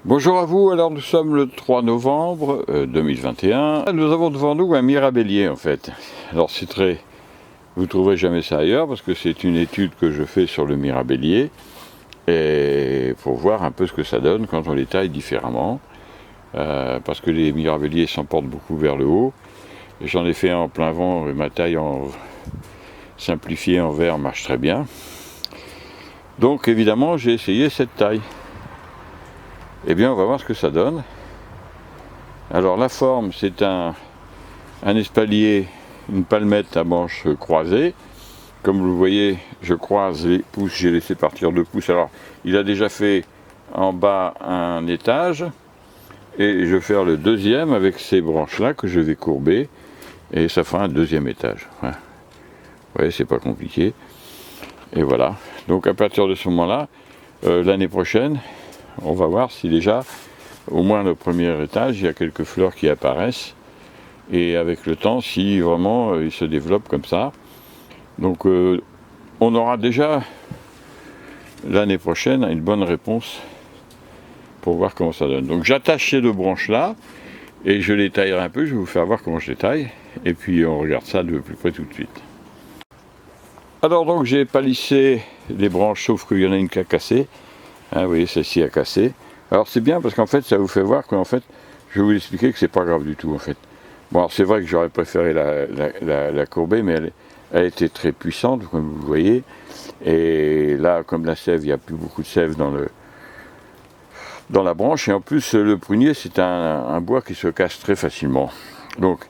Bonjour à vous, alors nous sommes le 3 novembre 2021. Nous avons devant nous un mirabellier en fait. Alors c'est très... Vous ne trouverez jamais ça ailleurs parce que c'est une étude que je fais sur le mirabellier et pour voir un peu ce que ça donne quand on les taille différemment. Parce que les mirabelliers s'emportent beaucoup vers le haut. J'en ai fait un en plein vent et ma taille en simplifiée en verre marche très bien. Donc évidemment j'ai essayé cette taille. Eh bien, on va voir ce que ça donne. Alors, la forme, c'est un espalier, une palmette à manches croisées. Comme vous le voyez, je croise les pouces, j'ai laissé partir 2 pouces. Alors, il a déjà fait en bas un étage. Et je vais faire le deuxième avec ces branches-là que je vais courber. Et ça fera un deuxième étage. Vous voyez, c'est pas compliqué. Et voilà. Donc, à partir de ce moment-là, l'année prochaine, on va voir si déjà, au moins le premier étage, il y a quelques fleurs qui apparaissent. Et avec le temps, si vraiment il se développe comme ça. Donc on aura déjà l'année prochaine une bonne réponse pour voir comment ça donne. Donc j'attache ces 2 branches-là et je les taillerai un peu. Je vais vous faire voir comment je les taille. Et puis on regarde ça de plus près tout de suite. Alors donc j'ai palissé les branches, sauf qu'il y en a une qui a cassé. Vous voyez, celle-ci a cassé. Alors c'est bien parce qu'en fait, ça vous fait voir qu'en fait, je vais vous expliquer que c'est pas grave du tout en fait. Bon, alors c'est vrai que j'aurais préféré la courber, mais elle était très puissante, comme vous voyez. Et là, comme la sève, il n'y a plus beaucoup de sève dans la branche. Et en plus, le prunier, c'est un bois qui se casse très facilement. Donc,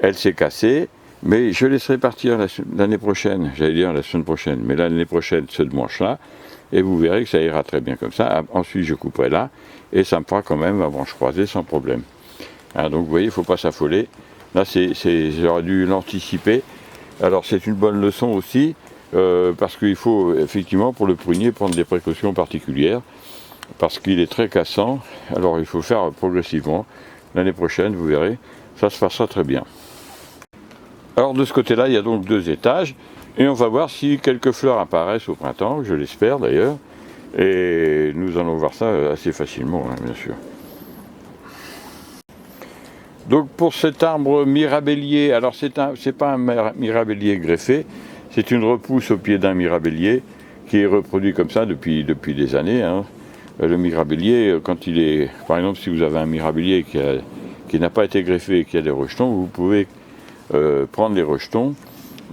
elle s'est cassée, mais je laisserai partir l'année prochaine, j'allais dire la semaine prochaine, mais l'année prochaine, cette branche-là. Et vous verrez que ça ira très bien comme ça. Ensuite, je couperai là, et ça me fera quand même ma branche croisée sans problème. Donc, vous voyez, il ne faut pas s'affoler. Là, j'aurais dû l'anticiper. Alors, c'est une bonne leçon aussi, parce qu'il faut, effectivement, pour le prunier, prendre des précautions particulières, parce qu'il est très cassant. Alors, il faut faire progressivement. L'année prochaine, vous verrez, ça se passera très bien. Alors, de ce côté-là, il y a donc 2 étages. Et on va voir si quelques fleurs apparaissent au printemps, je l'espère d'ailleurs. Et nous allons voir ça assez facilement, bien sûr. Donc pour cet arbre mirabellier, alors c'est pas un mirabellier greffé, c'est une repousse au pied d'un mirabellier qui est reproduit comme ça depuis des années. Le mirabellier, quand il est, par exemple, si vous avez un mirabellier qui n'a pas été greffé et qui a des rejetons, vous pouvez prendre les rejetons.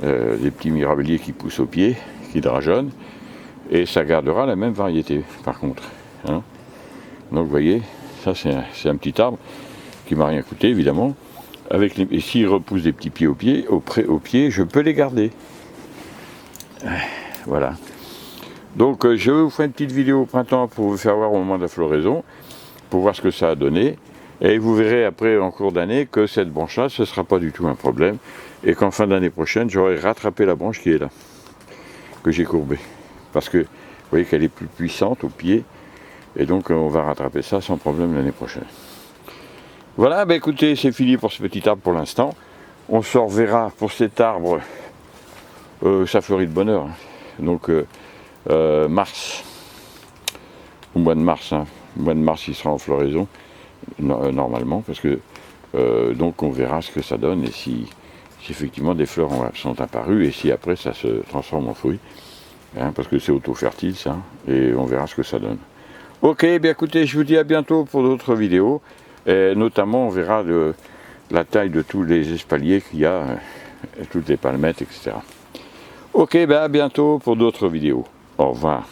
Des petits mirabelliers qui poussent au pied, qui drageonnent, et ça gardera la même variété par contre. Donc vous voyez, ça c'est un petit arbre qui m'a rien coûté évidemment. Et s'il repousse des petits pieds au pied, je peux les garder. Voilà. Donc je vais vous faire une petite vidéo au printemps pour vous faire voir au moment de la floraison, pour voir ce que ça a donné. Et vous verrez après, en cours d'année, que cette branche-là, ce ne sera pas du tout un problème. Et qu'en fin d'année prochaine, j'aurai rattrapé la branche qui est là, que j'ai courbée. Parce que vous voyez qu'elle est plus puissante au pied. Et donc, on va rattraper ça sans problème l'année prochaine. Voilà, écoutez, c'est fini pour ce petit arbre pour l'instant. On se reverra pour cet arbre. Ça fleurit de bonne heure. Donc, mars. Au mois de mars. Au mois de mars, il sera en floraison. Normalement, parce que donc on verra ce que ça donne et si effectivement des fleurs sont apparues et si après ça se transforme en fruits, parce que c'est auto-fertile ça, et on verra ce que ça donne. Ok, bien écoutez, je vous dis à bientôt pour d'autres vidéos, et notamment on verra la taille de tous les espaliers qu'il y a, toutes les palmettes, etc. Ok, à bientôt pour d'autres vidéos. Au revoir.